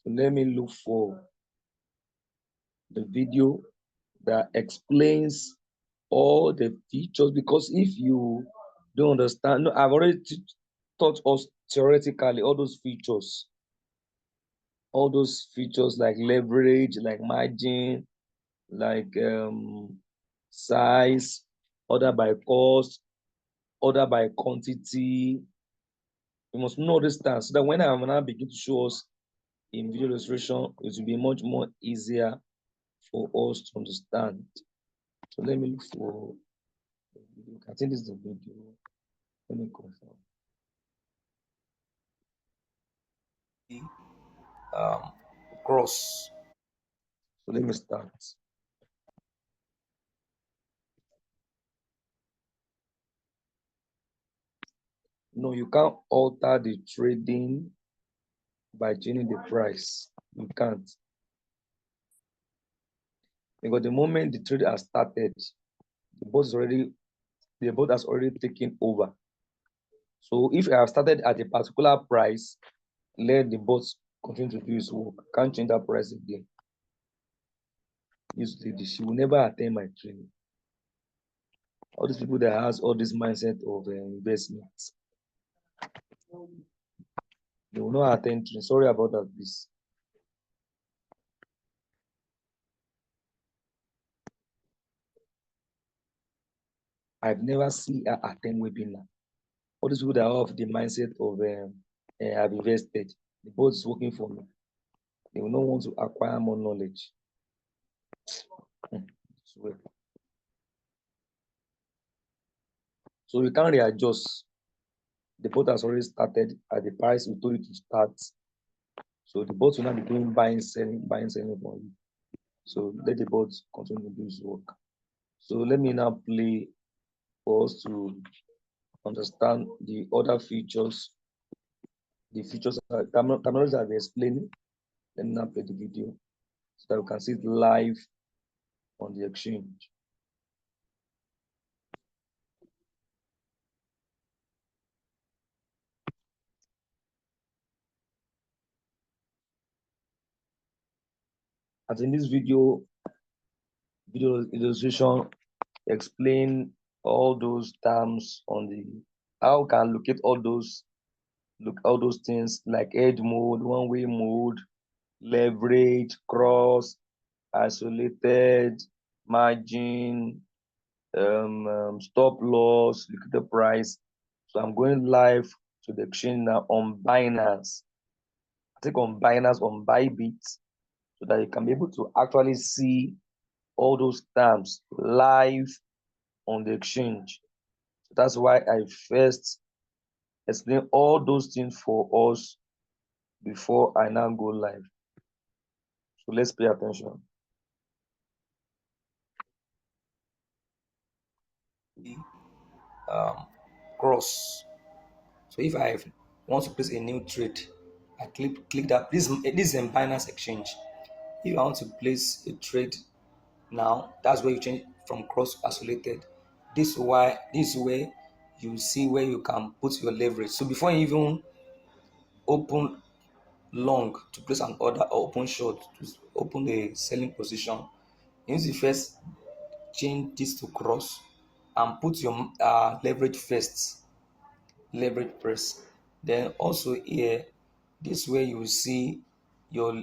So let me look for the video that explains all the features, because if you don't understand, no, I've already taught us theoretically all those features, like leverage, like margin, like size, order by cost, order by quantity. You must know this stuff so that when I now begin to show us in video illustration, it will be much more easier for us to understand. So let me look for the video. I think this is the video. Let me confirm. Cross. So let me start. No, you can't alter the trading by changing the price. You can't. Because the moment the trade has started, the bot has already taken over. So if I have started at a particular price, let the bot continue to do its work. Can't change that price again. This lady, she will never attend my training. All these people that has all this mindset of investments, they will not attend training. Sorry about that, please. I've never seen her attend webinar. All these people that have the mindset of I've invested, the boat is working for me. They will not want to acquire more knowledge. So we can't readjust. The boat has already started at the price we told you to start. So the boat will not be doing buying, selling for you. So let the boat continue to do its work. So let me now play for us to understand the other features, the features terminology I've explained. Let me now play the video so that we can see it live on the exchange. As in this video illustration explain all those terms on the how can locate all those things like edge mode, one-way mode, leverage, cross, isolated, margin, stop loss, liquidity price. So I'm going live to the exchange now on Binance. I think on Binance on Bybit, so that you can be able to actually see all those terms live on the exchange. So that's why I first explain all those things for us before I now go live. So let's pay attention. Cross. So if I want to place a new trade, I click that. This is in Binance Exchange. If I want to place a trade now, that's where you change from cross to isolated. This way you see where you can put your leverage. So before you even open long to place an order or open short to open a selling position, you need to first change this to cross and put your leverage first, leverage press. Then also here, this way you will see your,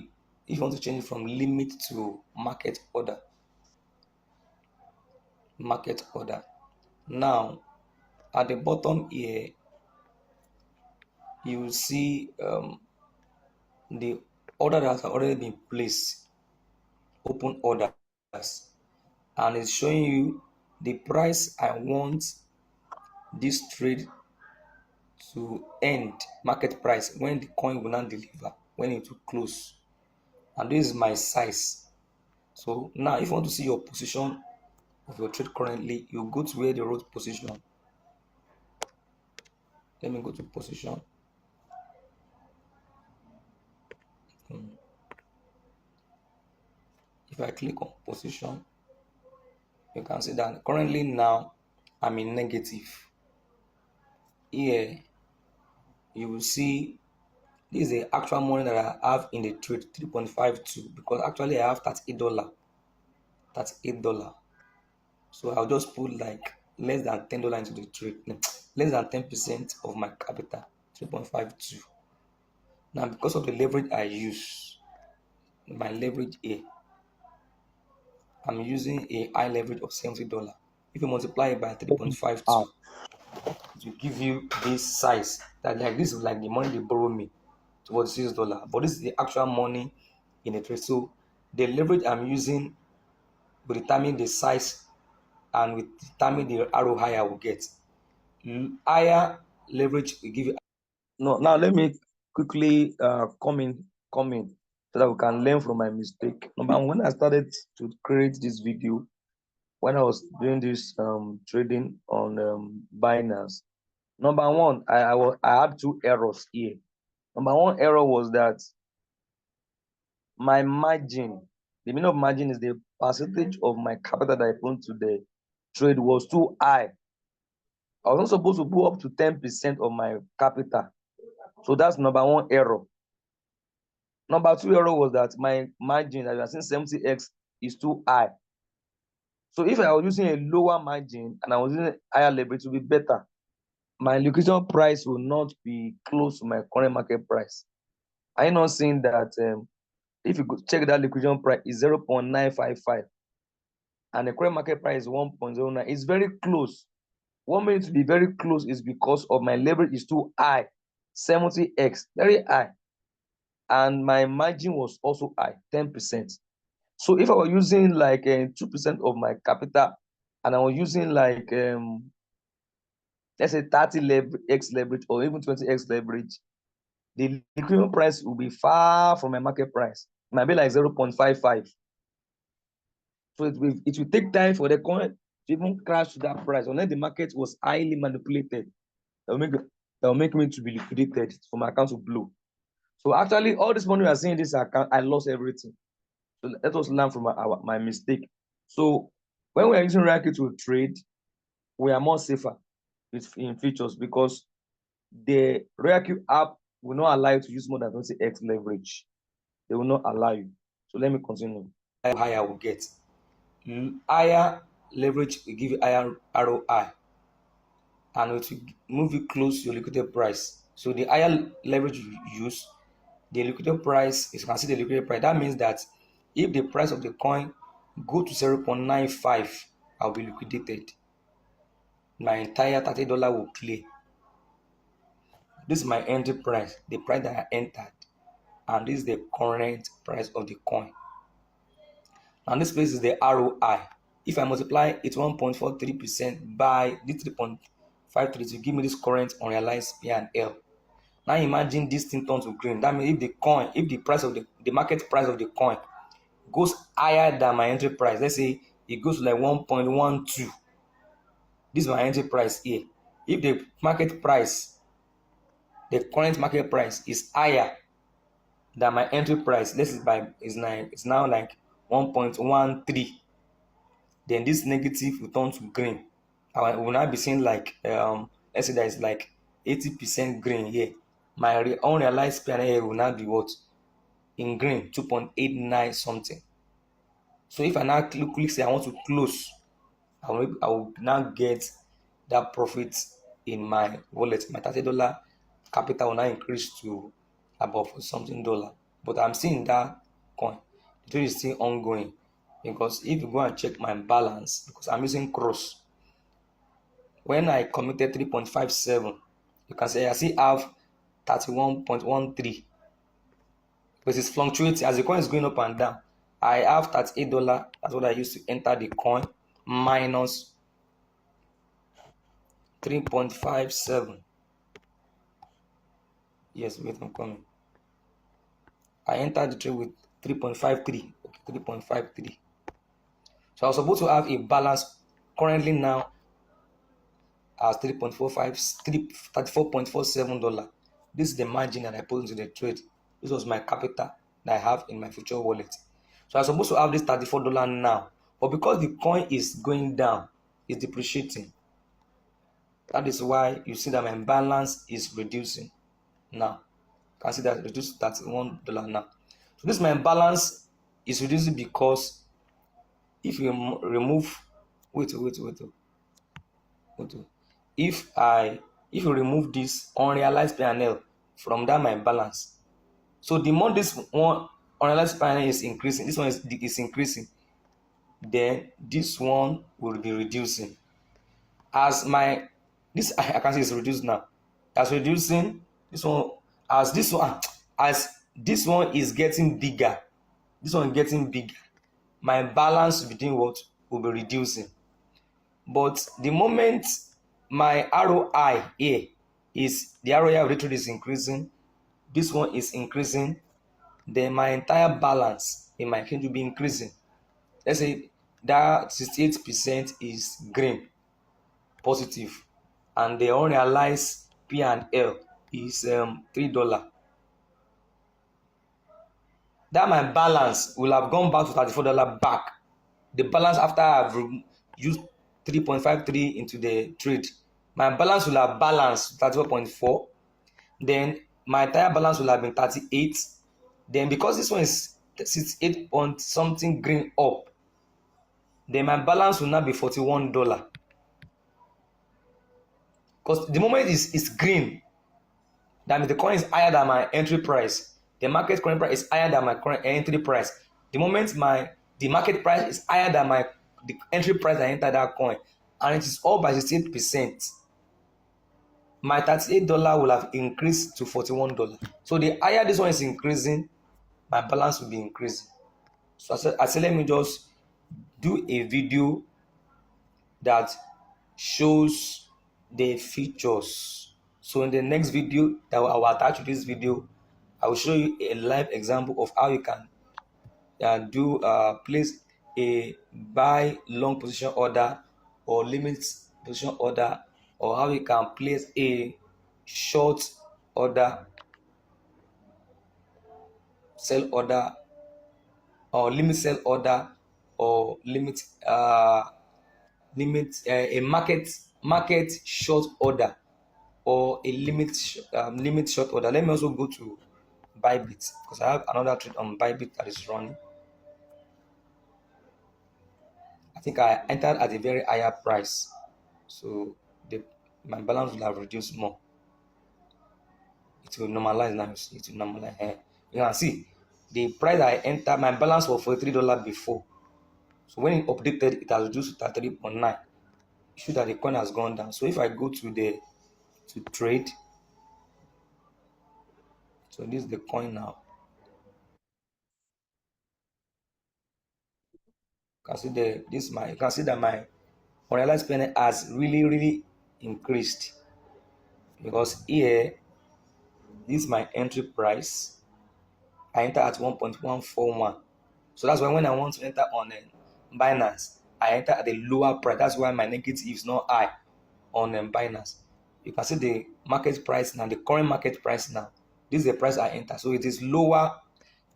if you want to change it from limit to market order. Now at the bottom here you will see the order that has already been placed, open orders, and it's showing you the price I want this trade to end, market price, when the coin will not deliver, when it will close. And this is my size. So now if you want to see your position of your trade currently, you go to where they wrote position. Let me go to position. If I click on position, you can see that currently now I'm in negative. Here you will see This is the actual money that I have in the trade, 3.52, because actually I have $38. $38. So I'll just put like less than $10 into the trade. No, less than 10% of my capital, 3.52. Now because of the leverage I use, my leverage A, I'm using a high leverage of $70. If you multiply it by Ah, 3.52, it will give you this size. That like this is like the money they borrow me towards $6. But this is the actual money in the trade. So the leverage I'm using will determine the size and will determine the ROI I will get. Higher leverage will give you. no, now let me quickly come in so that we can learn from my mistake. Number one, when I started to create this video, when I was doing this trading on Binance, number one, I had two errors here. Number one error was that my margin, the meaning of margin is the percentage of my capital that I put into the trade was too high. I was not supposed to put up to 10% of my capital. So that's number one error. Number two error was that my margin, as you are seeing 70x, is too high. So if I was using a lower margin and I was using higher leverage, it would be better. My liquidation price will not be close to my current market price. Are you not seeing that if you check that liquidation price is 0.955 and the current market price is 1.09, it's very close. What made it to be very close is because of my leverage is too high, 70x, very high. And my margin was also high, 10%. So if I were using like 2% of my capital and I was using like let's say 30x leverage or even 20x leverage, the liquidation price will be far from my market price. It might be like 0.55. So it will take time for the coin to even crash to that price unless the market was highly manipulated. That will make me to be liquidated for my account to blow. So actually, all this money we are seeing in this account, I lost everything. So let us learn from my mistake. So when we are using RoyalQ to trade, we are more safer in features because the RoyalQ app will not allow you to use more than 20x leverage. They will not allow you. So let me continue. Higher will get. Higher leverage will give you higher ROI and it will move you close to your liquidity price. So the higher leverage you use, the liquidity price is considered the liquidity price. That means that if the price of the coin go to 0.95, I'll be liquidated. My entire $30 will clear. This is my entry price, the price that I entered, and this is the current price of the coin. And this place is the ROI. If I multiply it 1.43% by the 3.53 to give me this current unrealized P&L. Now imagine this thing turns to green. That means if the price of the market price of the coin goes higher than my entry price, let's say it goes to like 1.12. This is my entry price here. If the market price, the current market price is higher than my entry price, this is now like 1.13, then this negative will turn to green. I will now be seeing like let's say there is like 80% green here. My unrealized P&L will now be what? In green, 2.89 something. So if I now click say I want to close, I will now get that profit in my wallet. My $30 capital will now increase to above something dollar. But I'm seeing that coin. The trade is still ongoing because if you go and check my balance, because I'm using cross, when I committed 3.57, you can say I still have 31.13, because it's fluctuating as the coin is going up and down. I have $38. That's what I used to enter the coin minus 3.57. Yes, wait, I'm coming. I entered the trade with 3.53. Okay, 3.53. So I was supposed to have a balance currently now as 3.45, $34.47. This is the margin that I put into the trade. This was my capital that I have in my future wallet. So I'm supposed to have this $34 now. But because the coin is going down, it's depreciating. That is why you see that my balance is reducing now. can see that reduced $31 now. So this my balance is reducing because if you remove, wait, if I if you remove this unrealized P&L from that my balance, so the more this one unrealized P&L is increasing, this one is increasing, then this one will be reducing. As my this I can see is reduced now, as reducing this one, as this one as this one is getting bigger, this one getting bigger, my balance between what will be reducing. But the moment my ROI here is the ROI of the trade is increasing, this one is increasing, then my entire balance in my account will be increasing. Let's say that 68% is green, positive, and the unrealized P&L is $3. That my balance will have gone back to $34 back. The balance after I've used 3.53 into the trade, my balance will have balanced 34.4. Then my entire balance will have been 38. Then because this one is 68 point something green up, then my balance will now be $41. Because the moment is green, that means the coin is higher than my entry price. The market current price is higher than my current entry price. The moment the market price is higher than the entry price I enter that coin, and it is up by 68%, my $38 will have increased to $41. So the higher this one is increasing, my balance will be increasing. So I said let me just do a video that shows the features. So in the next video that I will attach to this video, I will show you a live example of how you can do place a buy long position order or limit position order, or how you can place a short order, sell order, or limit sell order, or a market short order, or a limit short order. Let me also go to Bybit because I have another trade on Bybit that is running. I think I entered at a very higher price, so my balance will have reduced more. It will normalize now. It will normalize. You can see the price I entered, my balance was $43 before. So when it updated, it has reduced to 33.9. It shows that the coin has gone down. So if I go to trade, so this is the coin now. You can see you can see that my unrealized penny has really increased, because here this is my entry price. I enter at 1.141. So that's why when I want to enter on Binance, I enter at a lower price. That's why my negative is not high on Binance. You can see the market price now, the current market price now. This is the price I enter. So it is lower.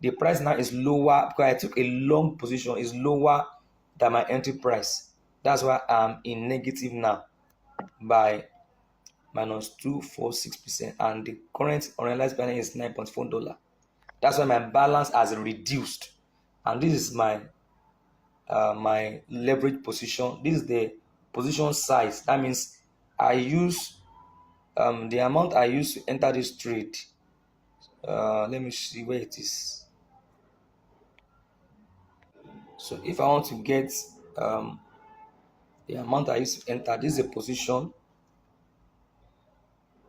The price now is lower because I took a long position, is lower than my entry price. That's why I'm in negative now by minus 246%, and the current unrealized balance is $9.4. That's why my balance has reduced, and this is my leverage position. This is the position size. That means I use the amount I use to enter this trade. Let me see where it is. So if I want to get the amount I use to enter, this is a position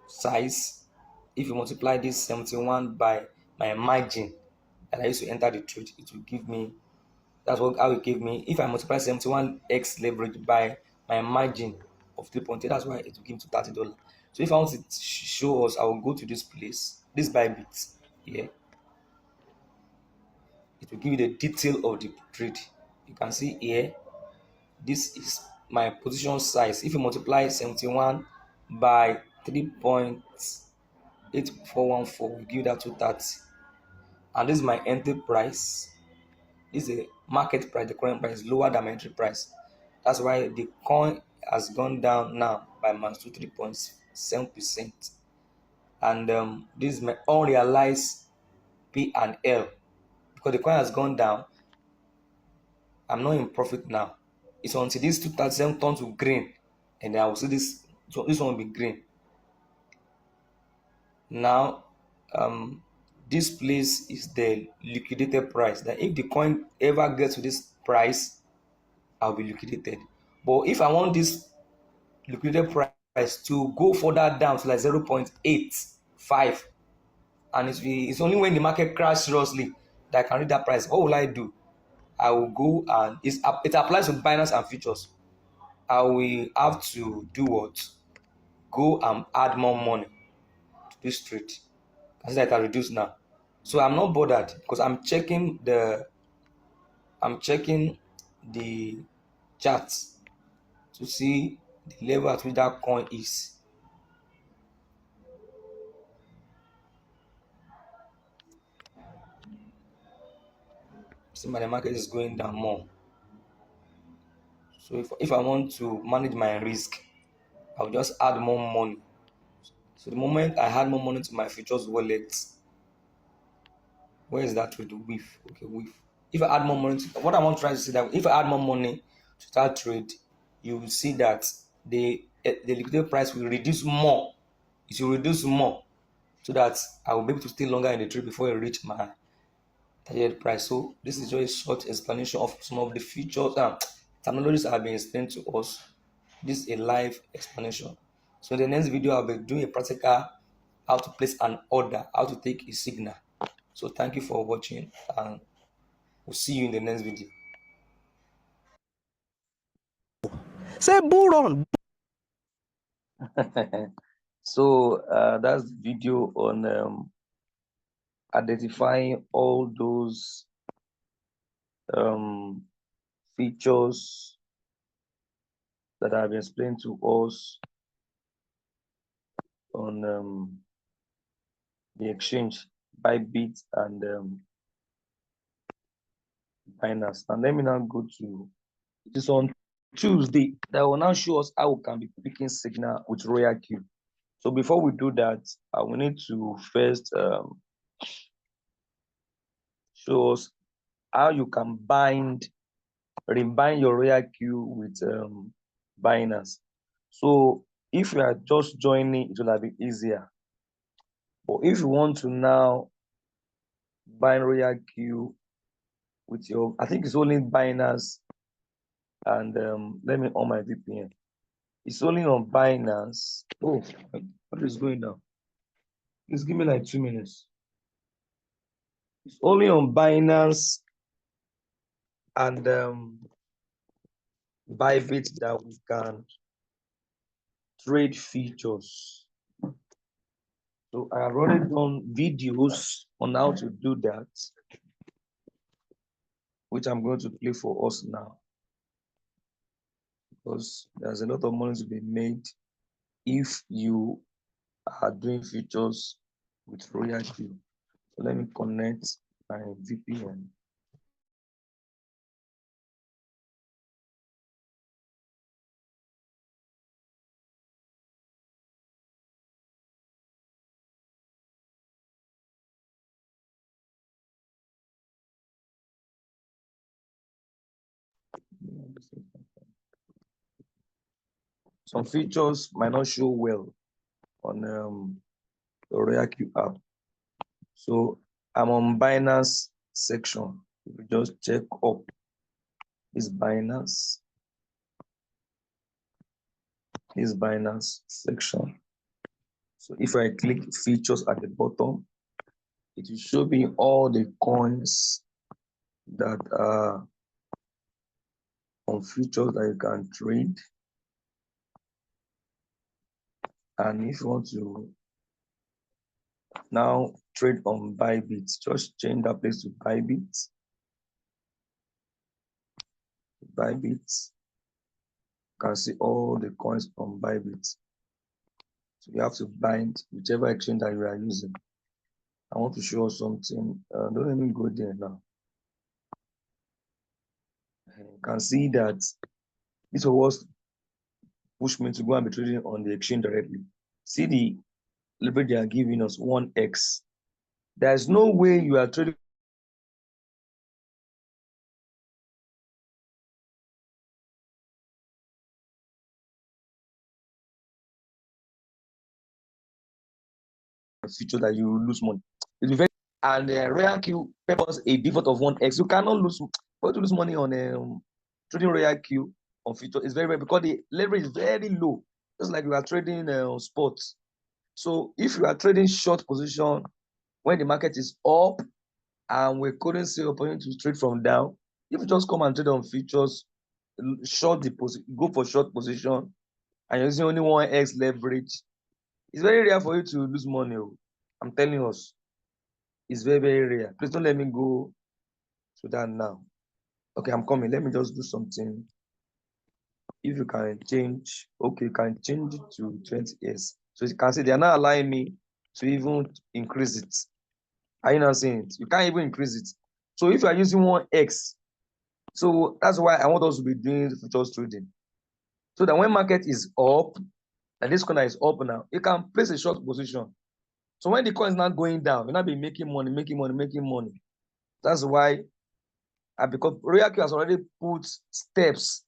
size. If you multiply this 71 by my margin that I used to enter the trade, it will give me, that's what how it gave me. If I multiply 71x leverage by my margin of 3.8, that's why it will give me to $30. So if I want to show us, I will go to this place, this Bybit here. It will give you the detail of the trade. You can see here, this is my position size. If you multiply 71 by 3.8414, will give that 230. And this is my entry price. This is the market price. The current price is lower than my entry price. That's why the coin has gone down now by minus 23.7%. and this is my unrealized P and L. Because the coin has gone down, I'm not in profit now. It's until this 237 turns to green, and then I will see this. So this one will be green. Now, this place is the liquidated price. That if the coin ever gets to this price, I'll be liquidated. But if I want this liquidated price to go further down to like 0.85, and it's only when the market crashes seriously that I can read that price, what will I do? I will go and it applies to Binance and futures. I will have to do what? Go and add more money to this trade. I see that I reduce now. So I'm not bothered because I'm checking the charts to see the level at which that coin is. See, my market is going down more. So if I want to manage my risk, I'll just add more money. So the moment I add more money to my futures wallet, where is that trade? With okay, with if I add more money to what I want to try to say, that if I add more money to that trade, you will see that the liquidity price will reduce more. It will reduce more so that I will be able to stay longer in the trade before I reach my target price. So this is just a short explanation of some of the features and terminologies have been explained to us. This is a live explanation. So in the next video, I'll be doing a practical how to place an order, how to take a signal. So thank you for watching, and we'll see you in the next video. Say bull run. So that's the video on identifying all those features that have been explained to us on the exchange Bybit and Binance. And let me now go to it is on Tuesday that will now show us how we can be picking signal with RoyalQ. So before we do that, we need to first show us how you can rebind your RoyalQ with Binance. So if you are just joining, it will be easier. But if you want to now bind RoyalQ with your, I think it's only Binance and let me on my VPN. It's only on Binance. Oh, what is going on? Please give me like 2 minutes. It's only on Binance and Bybit that we can trade features. So I have already done videos on how to do that, which I'm going to play for us now, because there's a lot of money to be made if you are doing features with RoyalQ. So let me connect my VPN. Some features might not show well on the RoyalQ app. So I'm on Binance section. If you just check up this Binance section. So if I click features at the bottom, it will show me all the coins that are on features that you can trade. And if you want to now trade on Bybit, just change that place to Bybit. Bybit, you can see all the coins on Bybit. So you have to bind whichever exchange that you are using. I want to show something. Don't let me go there now. You can see that this was pushed me to go and be trading on the exchange directly. See leverage they are giving us 1x. There's no way you are trading a feature that you lose money. It's very and RoyalQ purpose a default of 1x. You cannot lose for you to lose money on trading RoyalQ on feature. It's very because the leverage is very low. Just like you are trading sports. So if you are trading short position when the market is up and we couldn't see opportunity to trade from down, if you just come and trade on features, short deposit, go for short position, and you're using only 1x leverage, it's very rare for you to lose money. I'm telling us, it's very, very rare. Please don't let me go to that now. Okay, I'm coming. Let me just do something. If you can change, okay, you can change it to 20 years. So you can see they are not allowing me to even increase it. Are you not seeing it? You can't even increase it. So if you are using 1x, so that's why I want us to be doing futures trading. So that when market is up, and this corner is up now, you can place a short position. So when the coin is not going down, you'll not be making money, making money, making money. That's why because RoyalQ has already put steps,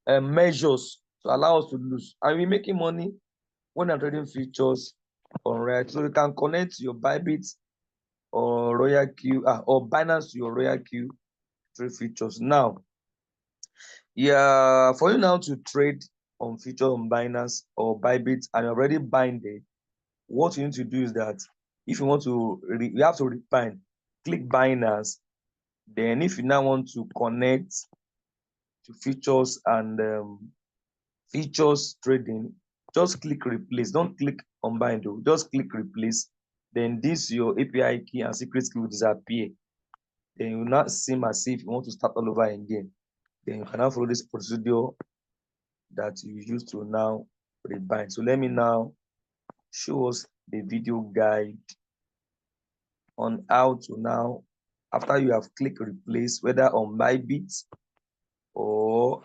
measures to allow us to lose. And we're making money when I'm trading futures on RoyalQ. So you can connect your Bybit or RoyalQ or Binance to your RoyalQ trade futures. Now, yeah, for you now to trade on future on Binance or Bybit and you're already buying there, what you need to do is that if you want to, you have to rebind, click Binance. Then if you now want to connect to features and features trading, just click replace. Don't click combine though. Just click replace. Then this your API key and secret key will disappear. Then you will not seem as if you want to start all over again. Then you can now follow this procedure that you use to now rebind. So let me now show us the video guide on how to now, after you have clicked replace, whether on Bybit or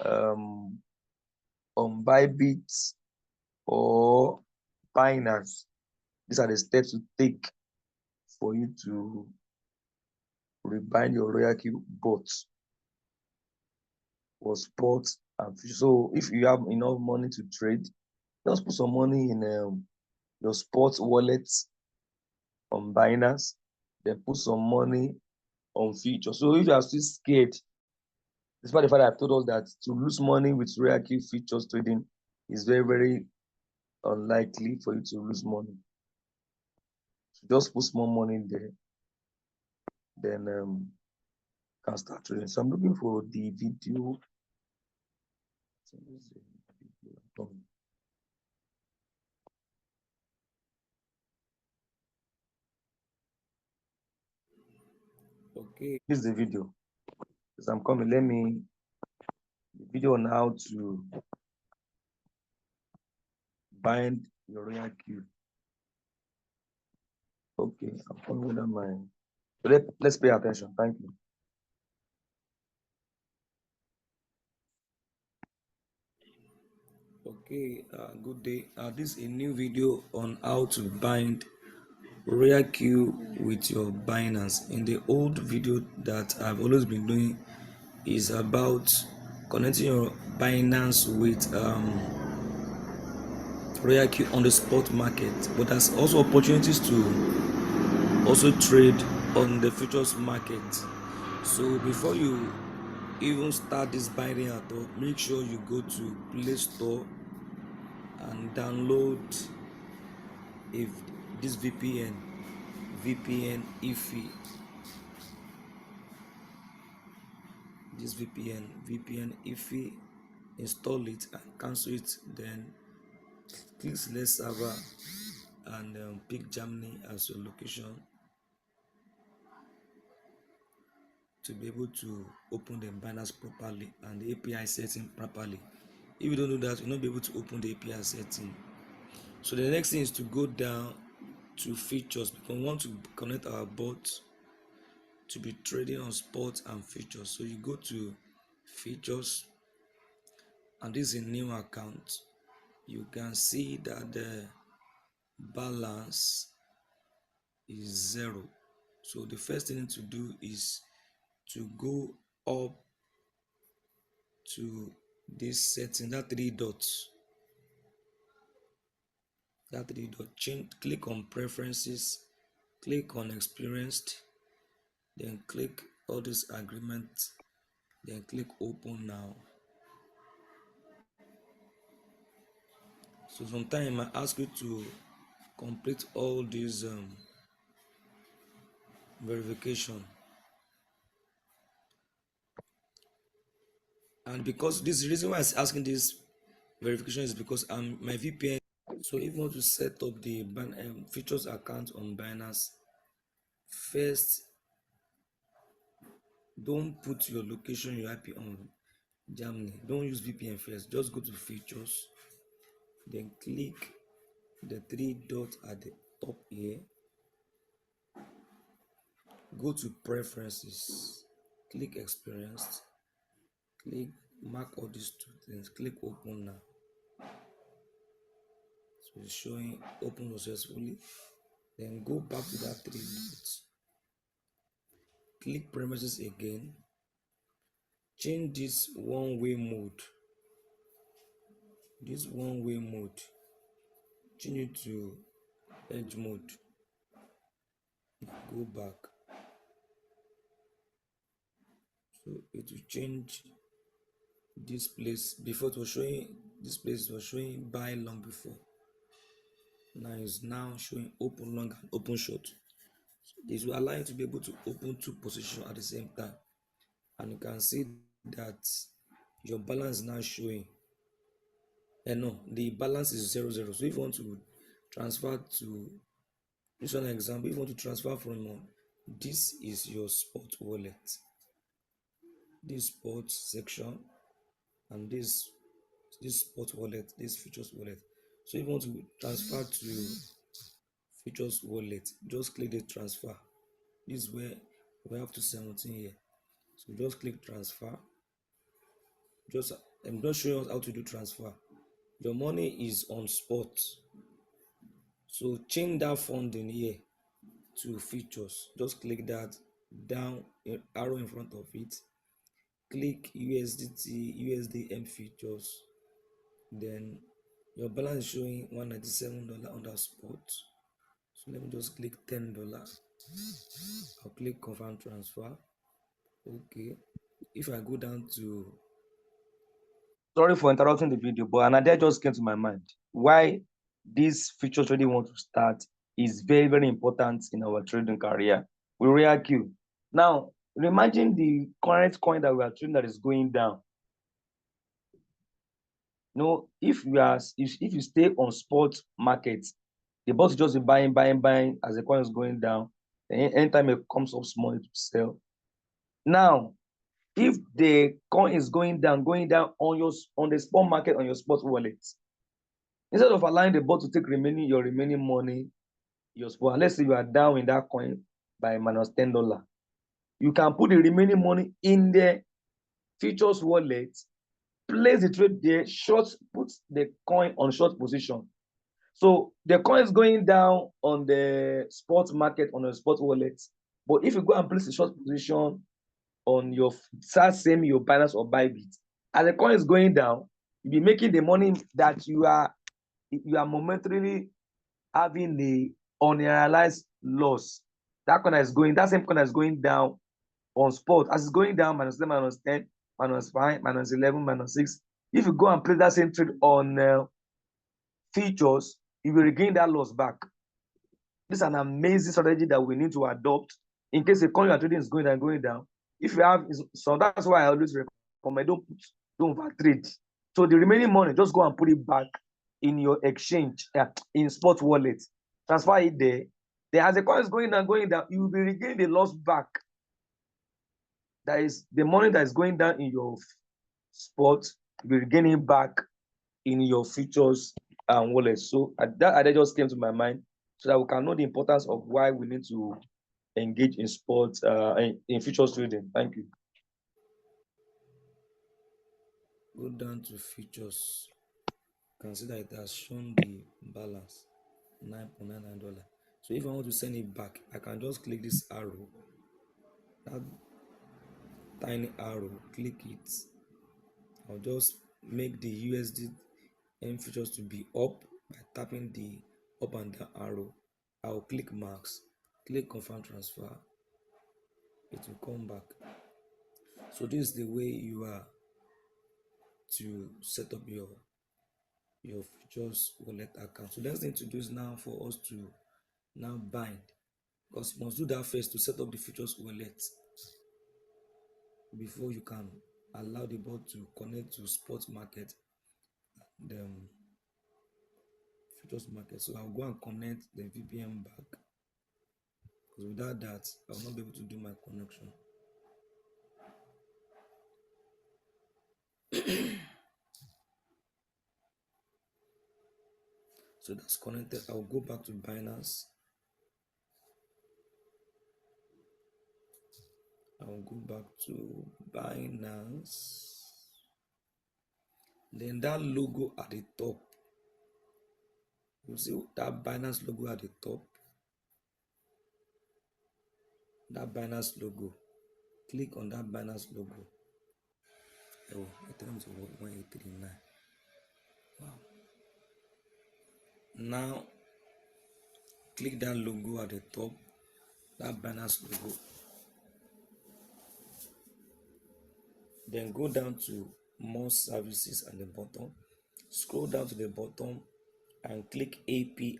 on Bybit or Binance. These are the steps to take for you to rebind your RoyalQ bots for sports and future. So if you have enough money to trade, just put some money in your sports wallet on Binance, then put some money on future. So if you are still scared, despite the fact that I've told us that to lose money with RoyalQ futures trading is very, very unlikely for you to lose money. So just put small money in there, then can start trading. So I'm looking for the video. Okay. This is the video. As I'm coming, let me the video on how to bind your RoyalQ. Okay, I'm coming with my. So let's pay attention. Thank you. Okay, good day. This is a new video on how to bind RoyalQ with your Binance. In the old video that I've always been doing is about connecting your Binance with RoyalQ on the spot market, but there's also opportunities to also trade on the futures market. So before you even start this binding at all, make sure you go to Play Store and download if this VPN IFI, this VPN IFI, install it and cancel it. Then click select server and pick Germany as your location to be able to open the Binance properly and the API setting properly. If you don't do that, you'll not be able to open the API setting. So the next thing is to go down to features because we want to connect our bot to be trading on sports and features. So you go to features and this is a new account. You can see that balance is 0. So the first thing to do is to go up to this setting, that three dot change, click on preferences, click on experienced, then click all this agreement, then click open now. So sometimes I might ask you to complete all these verification, and because this reason why I'm asking this verification is because my VPN. So if you want to set up the features account on Binance, first don't put your location, your IP on Germany. Don't use VPN first. Just go to features, then click the three dots at the top here. Go to preferences, click experienced, click mark all these two things, click open now. So it's showing open successfully. Then go back to that three dots, click premises again, change this one-way mode, change it to edge mode, go back. So it will change this place. Before it was showing this place was showing buy long before, now it's now showing open long and open short. So this will allow you to be able to open two positions at the same time, and you can see that your balance is now showing, and no, the balance is 0 0. So if you want to transfer to this one example, if you want to transfer from this is your spot wallet, this spot section, and this spot wallet, this features wallet. So if you want to transfer to features wallet, just click the transfer. This is where we have to 17 here. So just click transfer. I'm just showing us how to do transfer. Your money is on spot, so change that funding here to features. Just click that down arrow in front of it, click USDT USDM features, then your balance is showing $197 on that spot. So let me just click $10. I'll click confirm transfer. Okay, if I go down to, Sorry for interrupting the video, but an idea just came to my mind. Why this feature trading want to start is very, very important in our trading career with RoyalQ. Now, imagine the current coin that we are trading that is going down. No, if you stay on spot market, the boss just be buying as the coin is going down. Anytime it comes up small, it will sell. Now, if the coin is going down on the spot market on your spot wallet, instead of allowing the bot to take your remaining money, your spot, let's say you are down in that coin by minus $10, you can put the remaining money in the futures wallet, place the trade there, put the coin on short position. So the coin is going down on the spot market on the spot wallet, but if you go and place a short position on your your Binance or Bybit, as the coin is going down, you'll be making the money that you are momentarily having the unrealized loss. That same coin is going down on spot. As it's going down, minus 10, minus 10, minus 5, minus 11, minus 6. If you go and play that same trade on features, you will regain that loss back. This is an amazing strategy that we need to adopt in case the coin you are trading is going down. If you have, so that's why I always recommend don't over trade. So the remaining money, just go and put it back in your exchange, in spot wallet. Transfer it there. Then as the coin is going down, you will be regaining the loss back. That is the money that is going down in your spot, you'll be regaining back in your futures and wallet. So that idea just came to my mind so that we can know the importance of why we need to engage in sports, in futures trading. Thank you. go down to features, you can see that it has shown the balance. $9.99. So if I want to send it back, I can just click this arrow, that tiny arrow, click it. I'll just make the USD features to be up by tapping the up and down arrow. I'll click max, click confirm transfer, it will come back. So this is the way you are to set up your futures wallet account. So the next thing to do is now for us to now bind, because you must do that first to set up the futures wallet before you can allow the bot to connect to spot market, the futures market. So I'll go and connect the VPN back, because without that I'll not be able to do my connection. So that's connected. I'll go back to Binance. I'll go back to Binance. Then that logo at the top, you see that Binance logo at the top, that Binance logo, click on that Binance logo. Oh, Ethereum is 1839. Wow. Now click that logo at the top, that Binance logo. Then go down to more services at the bottom. Scroll down to the bottom and click API.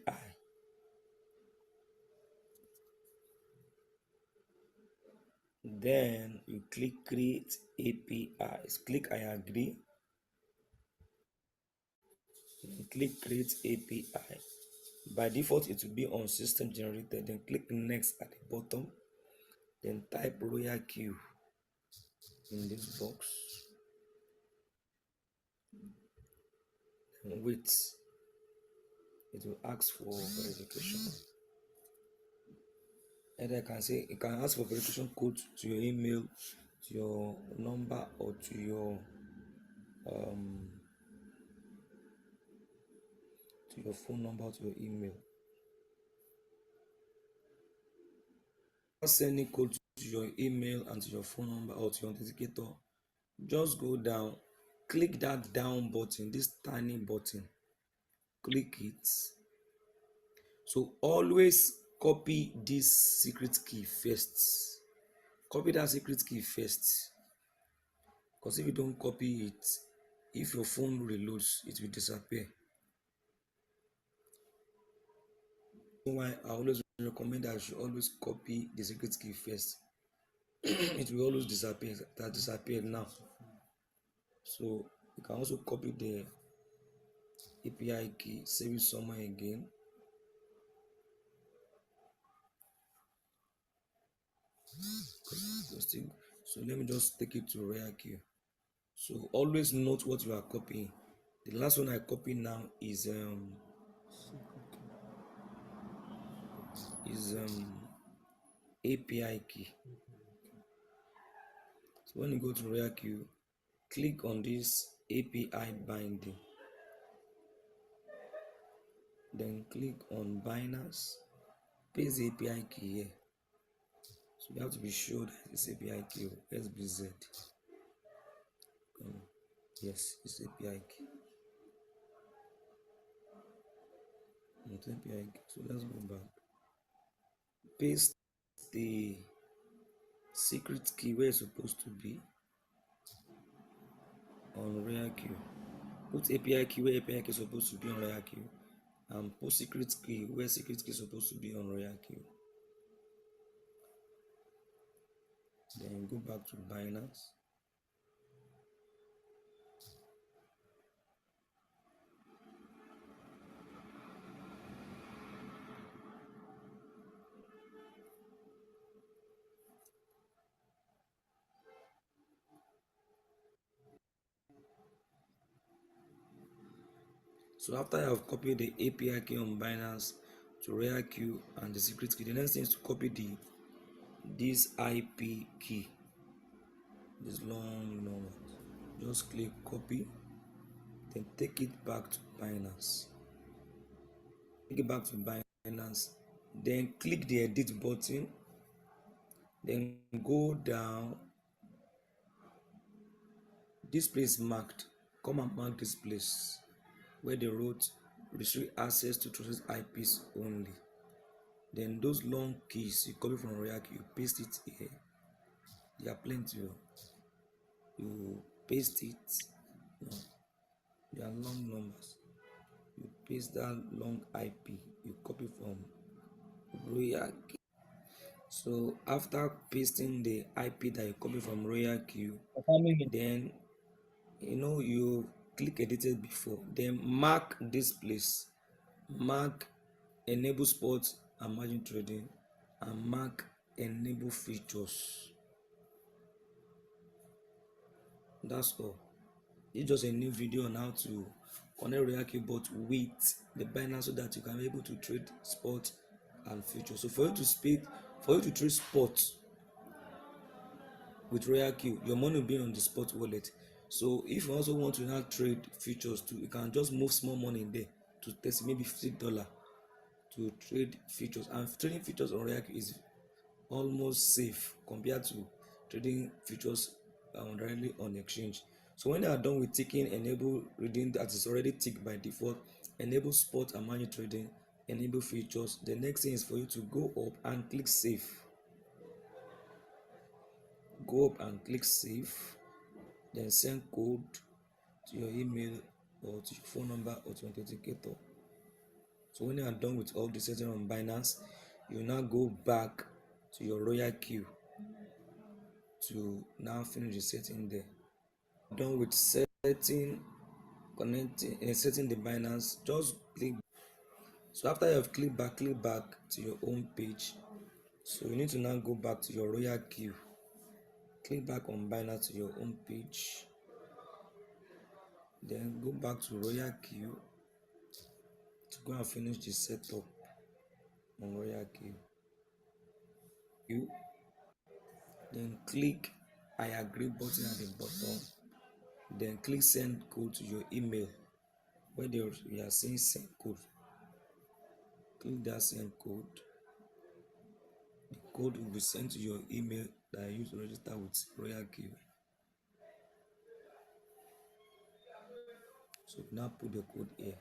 Then you click create APIs. Click I agree. Then click create API. By default, it will be on system generated. Then click next at the bottom. Then type RoyalQ in this box. And wait. It will ask for verification. And I can say it can ask for verification code to your email, to your number, or to your phone number, to your email. Sending code to your email and to your phone number or to your authenticator, just go down, click that down button, this tiny button, click it. So always copy this secret key first. Copy that secret key first, because if you don't copy it, if your phone reloads, it will disappear. Why I always recommend that you should always copy the secret key first. It will always disappear. That disappeared now. So you can also copy the API key, save it somewhere again. So let me just take it to RoyalQ. So always note what you are copying. The last one I copy now is API key. So when you go to RoyalQ, click on this API binding. Then click on Binance. Paste the API key here. So you have to be sure that it's API key, SBZ. Yes, it's API key. It's API key. So let's go back. Paste the secret key where it's supposed to be on RoyalQ. Put API key where API key is supposed to be on RoyalQ, and put secret key where secret key is supposed to be on RoyalQ. Then go back to Binance. So after I have copied the API key on Binance to RoyalQ and the secret key, the next thing is to copy this IP key, this long one. Just click copy, then take it back to Binance. it back to Binance, then click the edit button, then go down. This place marked, come and mark this place where they wrote restrict access to trusted IPs only. Then those long keys you copy from RoyalQ, you paste it here. There are plenty. You paste it. No, there are long numbers. You paste that long IP. You copy from RoyalQ. So after pasting the IP that you copy from RoyalQ, Confirming it. then you click edited before, then mark this place, mark enable sports and margin trading, and mark enable features. That's all. It's just a new video on how to connect RoyalQ bot with the Binance so that you can be able to trade spot and futures. So for you to trade spot with RoyalQ, your money will be on the spot wallet. So if you also want to now trade futures too, you can just move small money in there to test maybe $50 to trade futures. And trading futures on RoyalQ is almost safe compared to trading futures directly on exchange. So when they are done with ticking enable reading, that is already ticked by default, enable spot and manual trading, enable features, the next thing is for you to go up and click save. Go up and click save, then send code to your email or to your phone number or to authenticator. So when you are done with all the setting on Binance, you now go back to your RoyalQ to now finish the setting there. Done with setting, connecting and setting the Binance, just click. So after you have click back to your home page. So you need to now go back to your RoyalQ. Click back on Binance to your home page, then go back to RoyalQ to go and finish the setup on RoyalQ. Then click I agree button at the bottom, then click send code to your email where you are seeing send code. Click that send code. The code will be sent to your email that you use to register with RoyalQ. So now put the code here.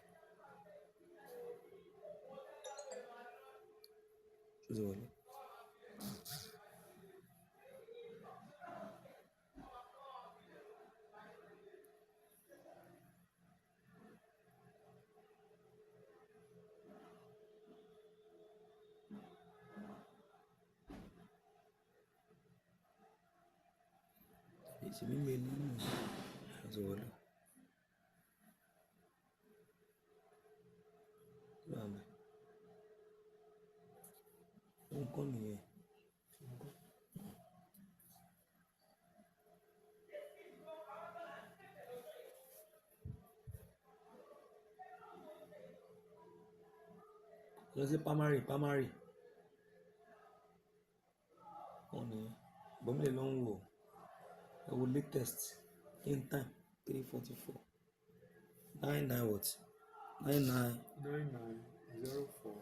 Choose the wallet. It's a email. Choose the wallet. Don't call me here. Just say primary. On here. But me long wo. I will latest in time 3:44. 99 what? 99. 990405.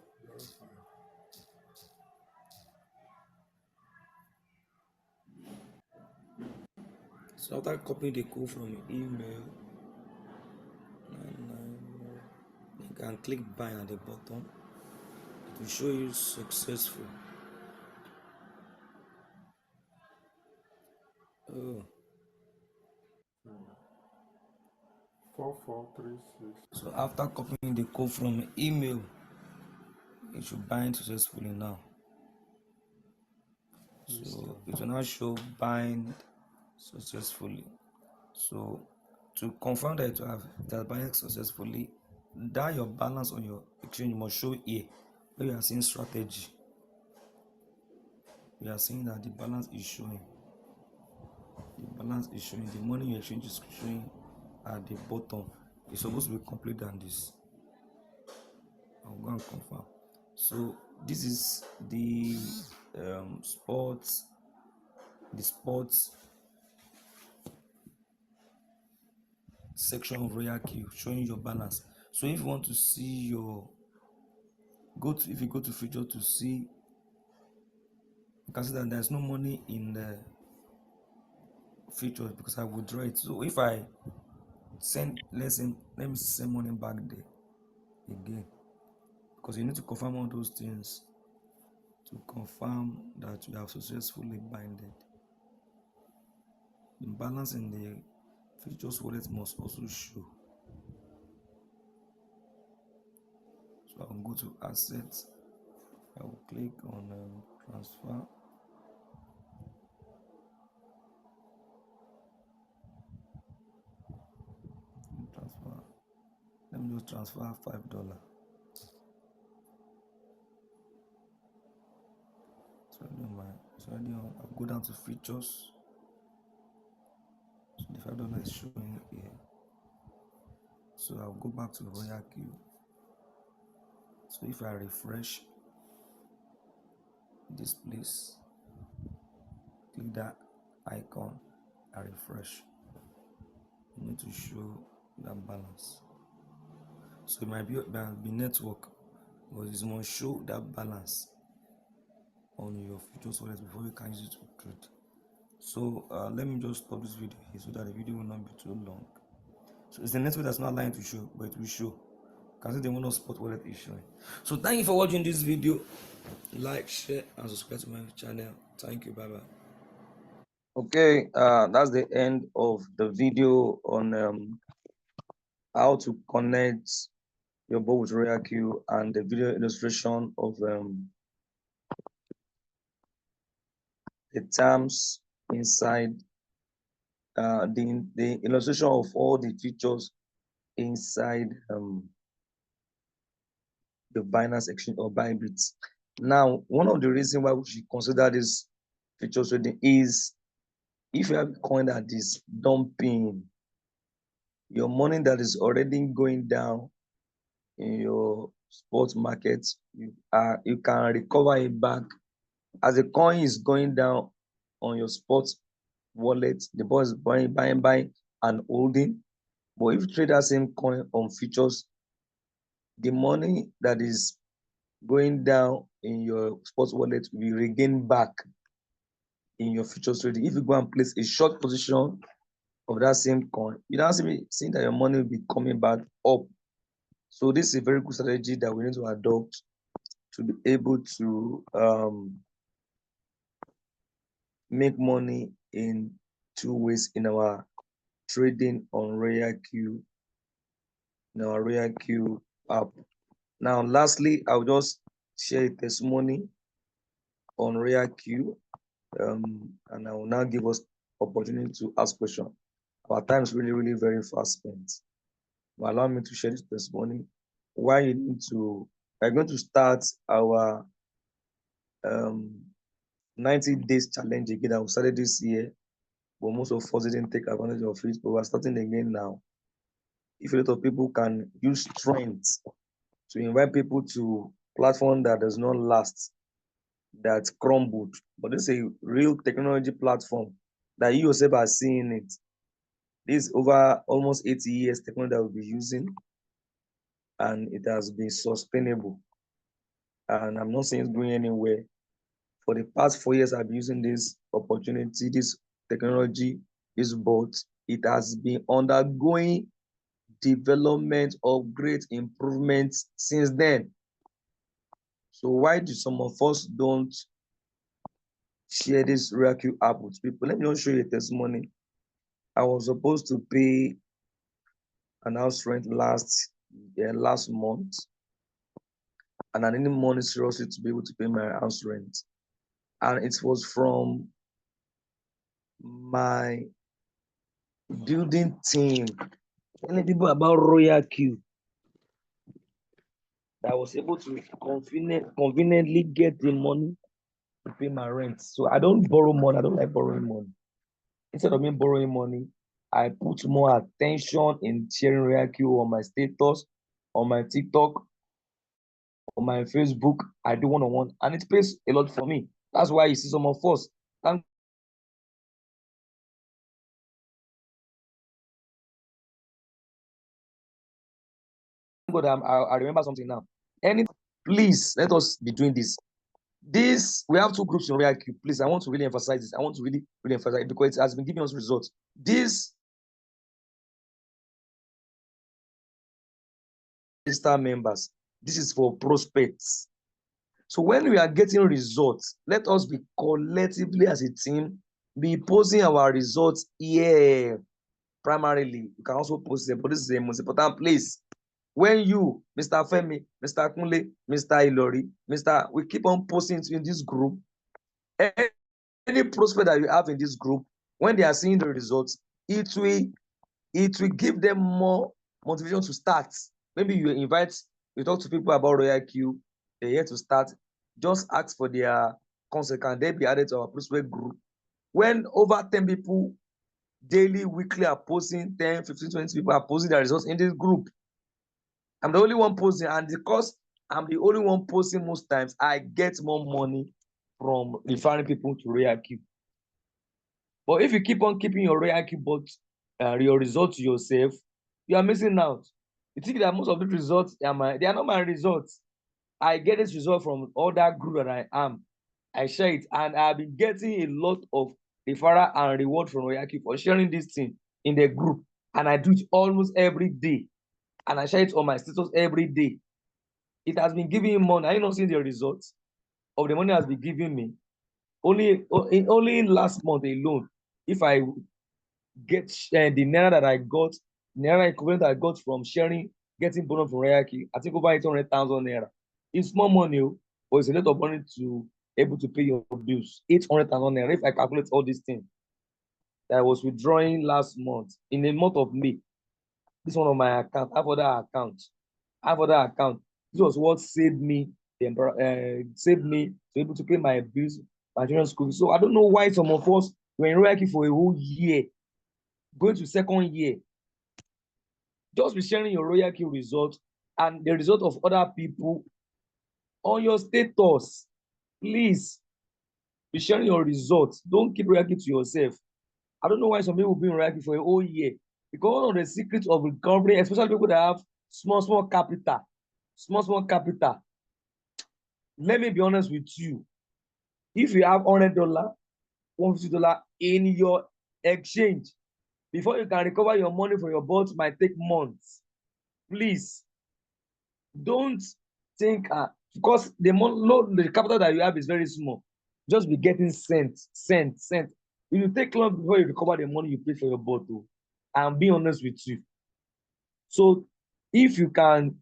So after copying the code from your email, 99, you can click buy at the bottom. It will show you successful. Oh, 4436. so after copying the code from your email, it should bind successfully now. So it will now show bind successfully. So to confirm that you have that bind successfully, that your balance on your exchange must show here where you are seeing strategy. We are seeing that the balance is showing. The balance is showing. The money you exchange is showing at the bottom. It's supposed to be complete than this. I'll go and confirm. So this is the sports section of RoyalQ showing your balance. So if you want to see your if you go to feature to see, you can see that there's no money in the features because I withdraw it. So if I send, let me send money back there again, because you need to confirm all those things to confirm that you have successfully binded. The balance in the features wallet must also show. So I'll go to assets. I will click on transfer. Transfer. Let me just transfer $5. It's already on. I'll go down to features. So the $5 is showing here. So I'll go back to RoyalQ. So if I refresh this place, click that icon, I refresh. You need to show that balance. So it might be network, but it must show that balance on your futures wallet before you can use it to trade. So let me just stop this video here so that the video will not be too long. So it's the network that's not allowing to show, but it will show. You can see the one spot wallet is showing. So thank you for watching this video. Like, share, and subscribe to my channel. Thank you. Bye bye. Okay, that's the end of the video on how to connect your boat with RoyalQ and the video illustration of the terms inside the illustration of all the features inside the Binance Exchange or Bybit. Now, one of the reasons why we should consider this feature trading is if you have a coin that is dumping, your money that is already going down in your spot market, you can recover it back. As the coin is going down on your spot wallet, the boss is buying, and holding. But if you trade that same coin on futures, the money that is going down in your spot wallet will be regained back in your futures trading. If you go and place a short position of that same coin, you don't see that your money will be coming back up. So this is a very good strategy that we need to adopt to be able to make money in two ways in our trading on RoyalQ, in our RoyalQ app. Now, lastly, I'll just share a testimony on RoyalQ, and I will now give us opportunity to ask questions. Our time is really, really very fast spent. But allow me to share this testimony. Why you need to, we're going to start our 90 days challenge again that we started this year, but most of us didn't take advantage of it. But we're starting again now. If a lot of people can use strength to invite people to platform that does not last, that crumbled, but this is a real technology platform that you yourself are seeing it. This is over almost 80 years technology that we'll be using, and it has been sustainable. And I'm not saying it's going anywhere. For the past 4 years, I've been using this opportunity, this technology, this bot. It has been undergoing development of great improvements since then. So why do some of us don't share this RoyalQ app with people? Let me just show you a testimony. I was supposed to pay an house rent last month, and I needed money seriously to be able to pay my house rent. And it was from my building team telling people about RoyalQ that I was able to conveniently get the money to pay my rent. So I don't borrow money. I don't like borrowing money. Instead of me borrowing money, I put more attention in sharing RoyalQ on my status, on my TikTok, on my Facebook. I do one-on-one, and it pays a lot for me. That's why you see some of us. Thank God I remember something now. Any Please let us be doing this. This we have two groups in RoyalQ. Please, I want to really emphasize this. I want to really emphasize it because it has been giving us results. This register members. This is for prospects. So when we are getting results, let us be collectively as a team be posting our results here. Primarily, you can also post them, but this is the most important place. When you, Mr. Femi, Mr. Kunle, Mr. Ilori, we keep on posting in this group. Any prospect that you have in this group, when they are seeing the results, it will give them more motivation to start. Maybe you talk to people about RoyalQ, they're here to start. Just ask for their consent. Can they be added to our prospect group? When over 10 people daily, weekly are posting, 10, 15, 20 people are posting their results in this group. I'm the only one posting, and because I'm the only one posting most times, I get more money from referring people to RoyalQ. But if you keep on keeping your RoyalQ but your results to yourself, you are missing out. You think that most of the results they are not my results. I get this result from all that group that I am. I share it, and I've been getting a lot of referral and reward from RoyalQ for sharing this thing in the group, and I do it almost every day, and I share it on my status every day. It has been giving me money. Are you not seeing the results of the money has been giving me? Only in last month alone, if I get the naira that I got, naira equivalent I got from getting bonus from RoyalQ, I think over 800,000 naira. It's more money, but it's a lot of money to able to pay your bills. 800,000 naira. If I calculate all these things that I was withdrawing last month in the month of May, this one of my account, I have other account. This was what saved me, to be able to pay my bills, my children's school. So I don't know why some of us were in RoyalQ for a whole year, going to second year. Just be sharing your RoyalQ result and the result of other people on your status. Please be sharing your results. Don't keep RoyalQ to yourself. I don't know why some people have been in RoyalQ for a whole year. Because one of the secrets of recovery, especially people that have small capital, let me be honest with you. If you have $100, $150 in your exchange, before you can recover your money for your boat might take months. Please don't think because the capital that you have is very small. Just be getting cent. It will take long before you recover the money you paid for your boat. And be honest with you. So if you can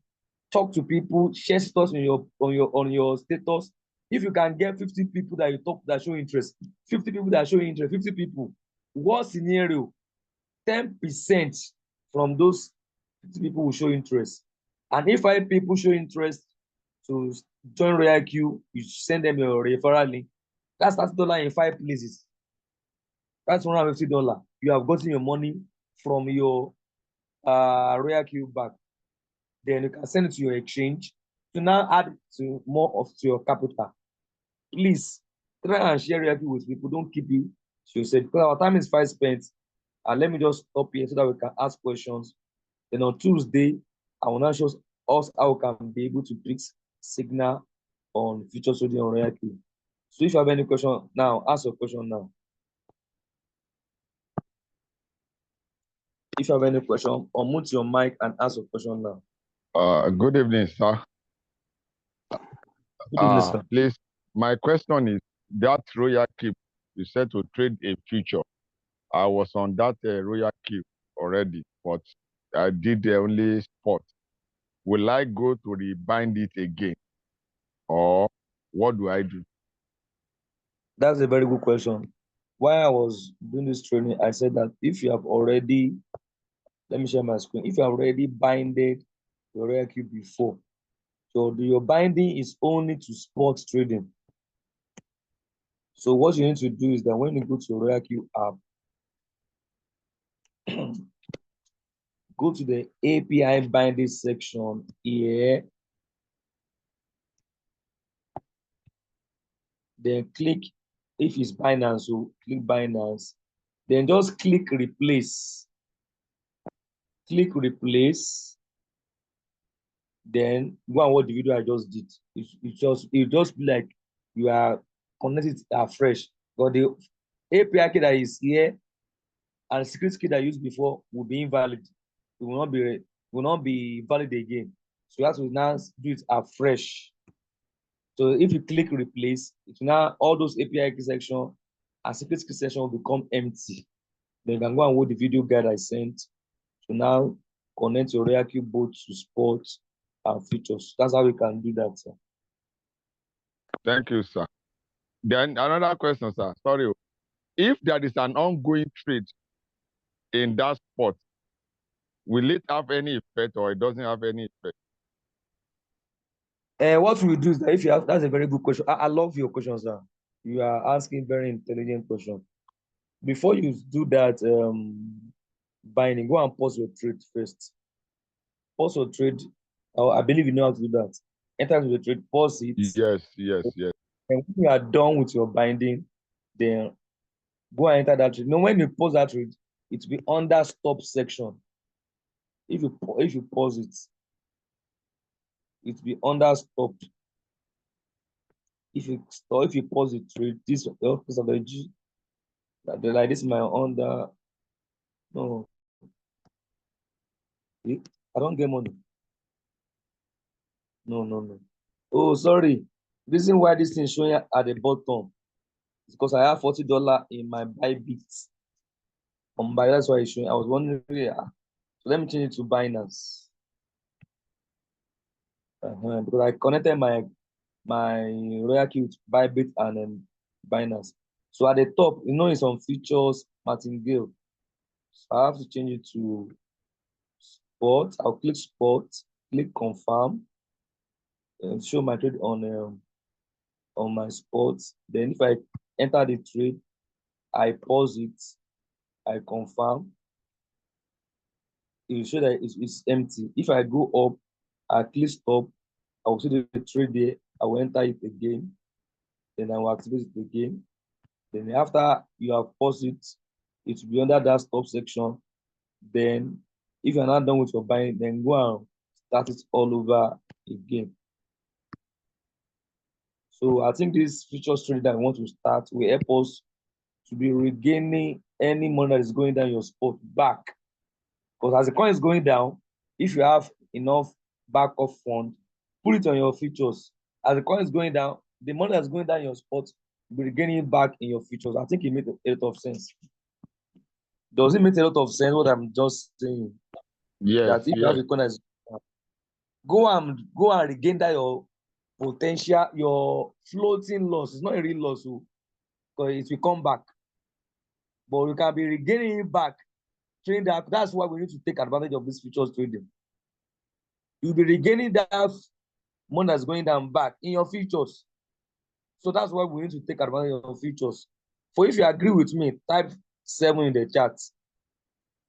talk to people, share status on your status. If you can get 50 people that you talk that show interest, 50 people that show interest, 50 people, what scenario? 10% from those 50 people will show interest. And if 5 people show interest to join RoyalQ, you send them your referral link. That's $30 in 5 places. That's $150. You have gotten your money from your RoyalQ back. Then you can send it to your exchange to now add to more of to your capital. Please try and share RoyalQ with people. Don't keep it to yourself because our time is fast spent. And let me just stop here so that we can ask questions. Then on Tuesday, I will now show us how we can be able to pick signal on future study on RoyalQ. So if you have any question now, ask your question now. If you have any question, unmute your mic and ask your question now. Good evening, sir. Good evening, sir. Please, my question is that RoyalQ you said to trade a future. I was on that RoyalQ already, but I did the only spot. Will I go to rebind it again, or what do I do? That's a very good question. While I was doing this training, I said that if you have already, let me share my screen. If you have already binded your RoyalQ before, so your binding is only to spot trading. So what you need to do is that when you go to your RoyalQ app, go to the API binding section here. Then click, if it's Binance, so click Binance. Then just click replace. Click replace. then go and watch the video I just did. It just be like you are connected afresh. But the API key that is here and the secret key that I used before will be invalid. It will not be valid again. So you have to now do it afresh. So if you click replace, it will now all those API key section and secret key section will become empty. Then you can go and watch the video guide I sent to now connect your RoyalQ both to sports and features. That's how we can do that, sir. Thank you, sir. Then another question, sir. Sorry. If there is an ongoing trade in that spot, will it have any effect or it doesn't have any effect? What we do is that if you have, that's a very good question. I love your question, sir. You are asking very intelligent question. Before you do that binding, go and pause your trade first. Pause your trade. I believe you know how to do that. Enter to the trade, pause it. Yes. And when you are done with your binding, then go and enter that trade. Now, when you pause that trade, it will be under stop section. If you pause it, it will be under stop. If you pause the trade, this like this my under. No, I don't get money. No. Oh, sorry. Reason why this thing is showing at the bottom is because I have $40 in my Bybit. On buy, that's why it's showing. I was wondering, so let me change it to Binance. Because I connected my RoyalQ with Bybit and Binance. So at the top, it's on features, Martingale. So I have to change it to sport. I'll click sport, click confirm, and show my trade on my sports. Then if I enter the trade, I pause it, I confirm. It will show that it's empty. If I go up, I click stop, I will see the trade there, I will enter it again, then I will activate it again. Then after you have paused it, it will be under that stop section. Then if you're not done with your buying, then go and start it all over again. So I think this future trade that I want to start will help us to be regaining any money that is going down your spot back. Because as the coin is going down, if you have enough backup fund, put it on your futures. As the coin is going down, the money that's going down your spot will be regaining it back in your futures. I think it makes a lot of sense. Does it make a lot of sense what I'm just saying? Yes. That if you have a coin that's go and regain that your potential, your floating loss. It's not a real loss, because it will come back. But you can be regaining it back. Trading that. That's why we need to take advantage of this futures trading. You'll be regaining that money that's going down back in your futures. So that's why we need to take advantage of futures. For if you agree with me, type 7 in the chat.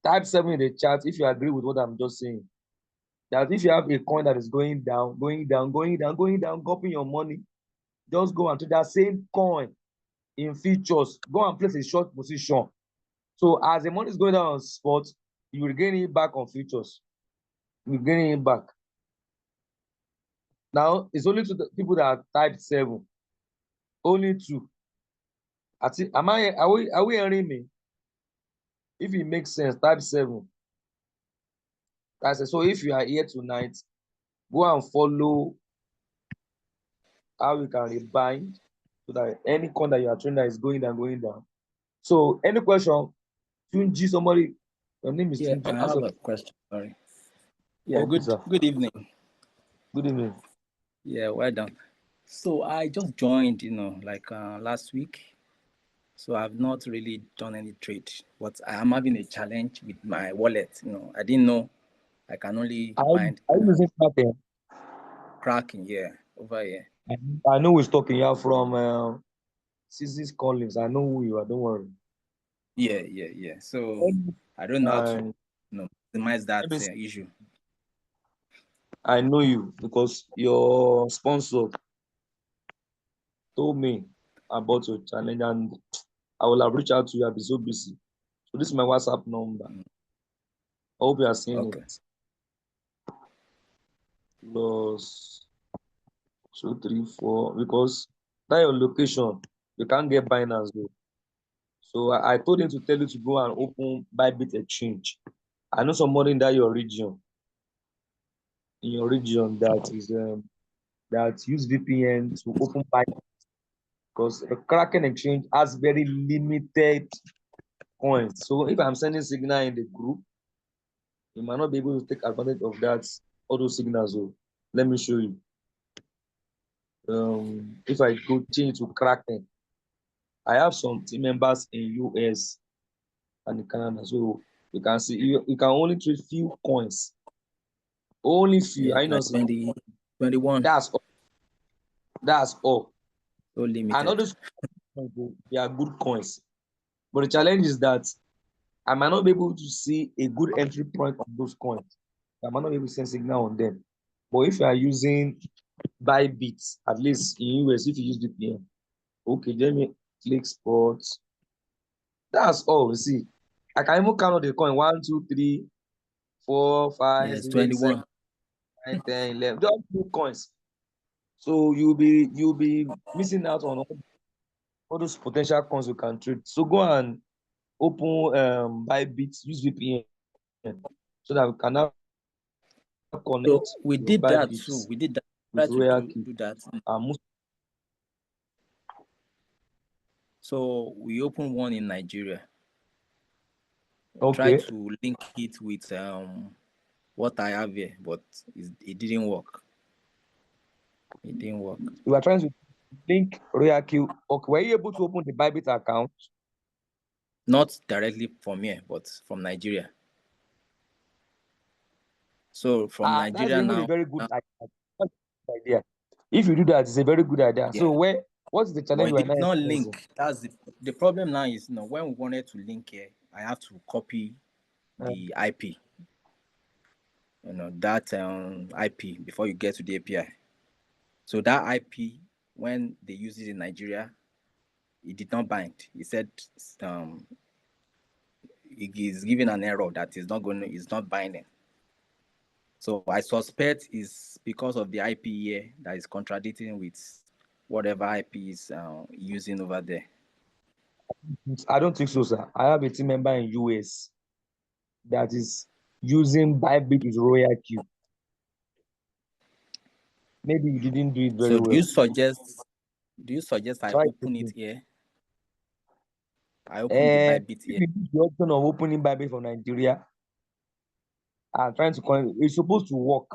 Type 7 in the chat if you agree with what I'm just saying. That if you have a coin that is going down, copying your money, just go and trade that same coin in futures. Go and place a short position. So as the money is going down on spot, you will gain it back on futures. You're getting it back. Now it's only 2 people that typed 7. Only 2. Are we hearing me? If it makes sense, type 7. That's it. So if you are here tonight, go and follow how you can rebind so that any coin that you are trading that is going down. So any question? Tunji, somebody, your name is Yeah, Tunji. I have a question. Sorry. Yeah, Okay, sir. good evening. Good evening. Yeah, well done. So I just joined, like last week. So I've not really done any trade, but I am having a challenge with my wallet. I didn't know I can only Are bind you using Kraken? cracking here over here. I know who's talking. You are from CC's Collins. I know who you are. Don't worry. Yeah. So I don't know how to minimize that issue. I know you because your sponsor told me about your challenge and I will have reached out to you. I'll be so busy. So this is my WhatsApp number. I hope you are seeing Okay. it. plus 234 because that your location, you can't get Binance though. So I told him to tell you to go and open Bybit exchange. I know somebody in that your region, that is that use VPN to open Bybit because a Kraken exchange has very limited coins. So if I'm sending signal in the group, you might not be able to take advantage of that all those signals. So let me show you. If I go change to Kraken, I have some team members in US and in Canada. So you can see you can only trade few coins. Only few. Yeah, I know like see 20, 21. that's all. That's all. So And all limited. those coins, they are good coins. But the challenge is that I might not be able to see a good entry point on those coins. I might not be able to send signal on them. But if you are using Bybit, at least in US, if you use VPN, okay, let me click sports. That's all. You see, I can even count the coin 1, 2, 3, 4, 5, Yes, 6, 7, 21. 8, 9, 10, 11. Just two coins. So you'll be missing out on all those potential coins you can trade. So go and open Bybit, use VPN so that we can now So connect we your did that Bybit too. We did that. Try with to RoyalQ. do that. And most, So we opened one in Nigeria. Try okay. to link it with what I have here, but it didn't work. It didn't work. You are trying to link RoyalQ. Okay, were you able to open the Bybit account? Not directly from here, but from Nigeria. So from That's Nigeria even a now, very good idea. That's a good idea. If you do that, it's a very good idea. yeah. So what's the But challenge it we are did now not experiencing? link. That's the problem now is when we wanted to link here, I have to copy Uh, the IP. That IP before you get to the API. So that IP, when they use it in Nigeria, it did not bind. It said it is giving an error that is not binding. So I suspect is because of the IP here that is contradicting with whatever IP is using over there. I don't think so, sir. I have a team member in US that is using Bybit with RoyalQ. Maybe you didn't do it very So well. do you suggest I Try it open it again. here? I open the Bybit If here you use the option of opening Bybit for Nigeria and trying to connect, it's supposed to work.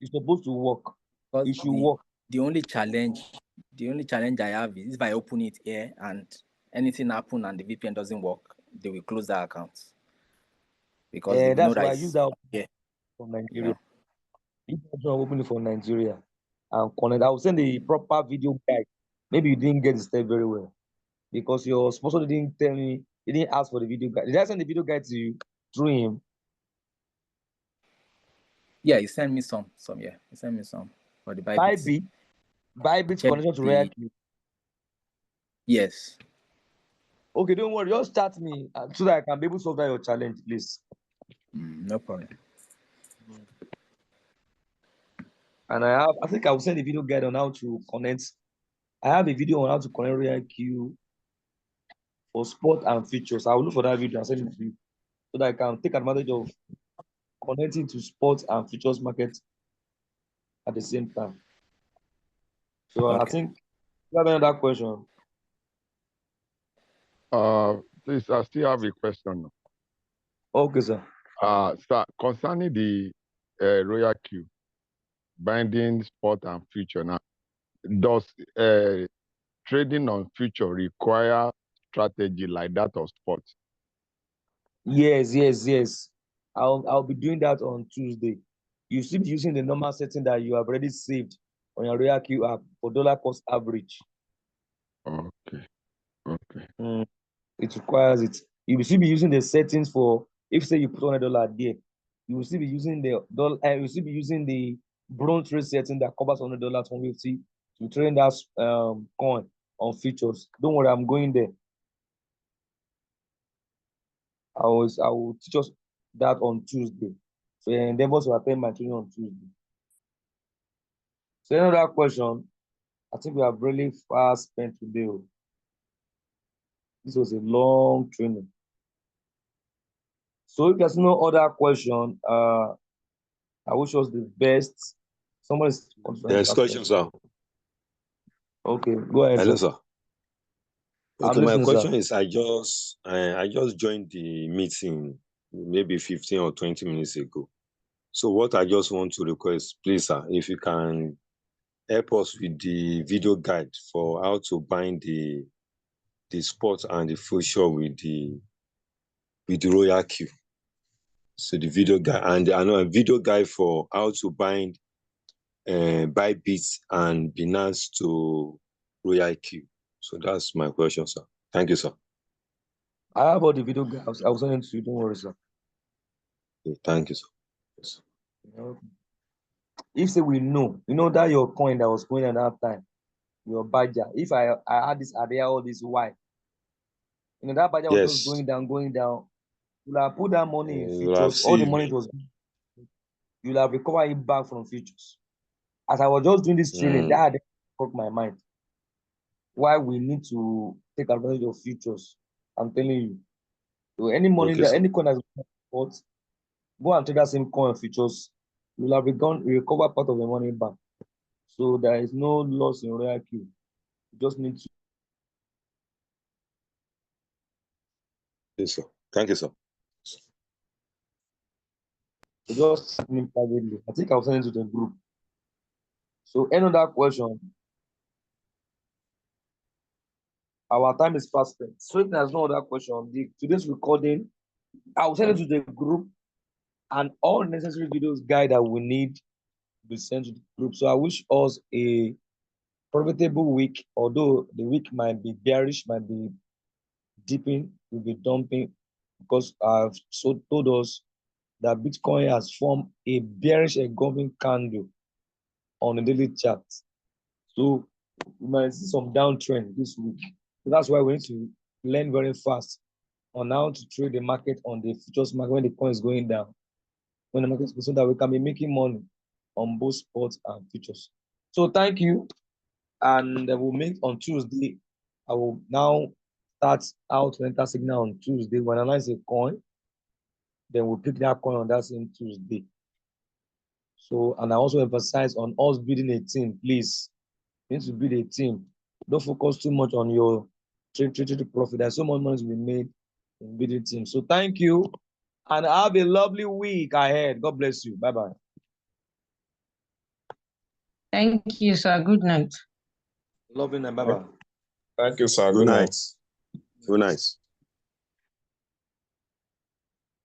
It's supposed to work. because It should work. the only challenge I have is if I open it here and anything happen and the VPN doesn't work, they will close that account because they will know That's that why I use it's that option here. for You Nigeria. know. If option of opening for Nigeria and connect, I will send a proper video guide. Maybe you didn't get the step very well because your sponsor didn't tell me, he didn't ask for the video guide. Did I send the video guide to you through him? Yeah, he sent me some. Yeah, he sent me some for the Bybit. Bybit, Bybit Check connection to the RoyalQ. yes. Okay, don't worry, just start me so that I can be able to solve that your challenge, please. No problem. And I think I will send a video guide on how to connect. I have a video on how to connect RoyalQ for sport and features. I will look for that video and send it to you so that I can take advantage of connecting to sports and futures market at the same time. So I Okay. think you have another question. Please, I still have a question. Okay, sir. Sir, concerning the Royal Q, binding spot and future now, does trading on future require strategy like that of spot? Yes, yes, yes. I'll be doing that on Tuesday. You should be using the normal setting that you have already saved on your RoyalQ app for dollar cost average. Okay, okay. It requires it. You will still be using the settings for if say you put $100 there, you will still be using the dollar. You will still be using the bronze trade setting that covers $100 from 50 to train that coin on features. Don't worry, I'm going there. I will teach us that on Tuesday. So endeavor to attend my training on Tuesday. So another question. I think we have really fast spent today. This was a long training. So if there's no other question, I wish us the best. Someone is There's questions, sir. Okay, go ahead, Hello, sir. sir. I'm Okay, my listening, sir. question is I just joined the meeting maybe 15 or 20 minutes ago. So what I just want to request, please, sir, if you can help us with the video guide for how to bind the spot and the future with the RoyalQ. So the video guide and I know a video guide for how to bind Bybit and Binance to RoyalQ. So that's my question, sir. Thank you, sir. I have all the video guys. I was sending to you. Don't worry, sir. Okay, thank you, sir. Yes. If say we know, you know that your coin that was going at that time, your badger. If I had this area, all this why, you know that badger was just Yes. going down. You'll have put that money in You will have futures. All the saved. money it was, you'll have recovered it back from futures. As I was just doing this training, that had struck my mind. Why we need to take advantage of futures. I'm telling you. So any money Okay, that sir. any coin that's bought, go and take that same coin futures. You'll have recover part of the money back. So there is no loss in RoyalQ. You just need to Yes, sir. Thank you, sir. just send me privately. I think I'll send it to the group. So another question. Our time is fast spent. So if there's no other question, today's recording, I'll send it to the group and all necessary videos guide that we need to be sent to the group. So I wish us a profitable week, although the week might be bearish, might be dipping, will be dumping, because I've so told us that Bitcoin has formed a bearish engulfing candle on the daily chart. So we might see some downtrend this week. So that's why we need to learn very fast on how to trade the market on the futures market when the coin is going down, when the market is so that we can be making money on both spots and futures. So thank you. And we'll meet on Tuesday. I will now start out to enter signal on Tuesday. We'll analyze a coin, then we'll pick that coin on that same Tuesday. So, and I also emphasize on us building a team, please. You need to build a team. Don't focus too much on your trade profit. There's so much money to be made in building a team. So thank you and have a lovely week ahead. God bless you. Bye-bye. Thank you, sir. Good night. Lovely night. Bye-bye. Thank you, sir. Good night. Good night.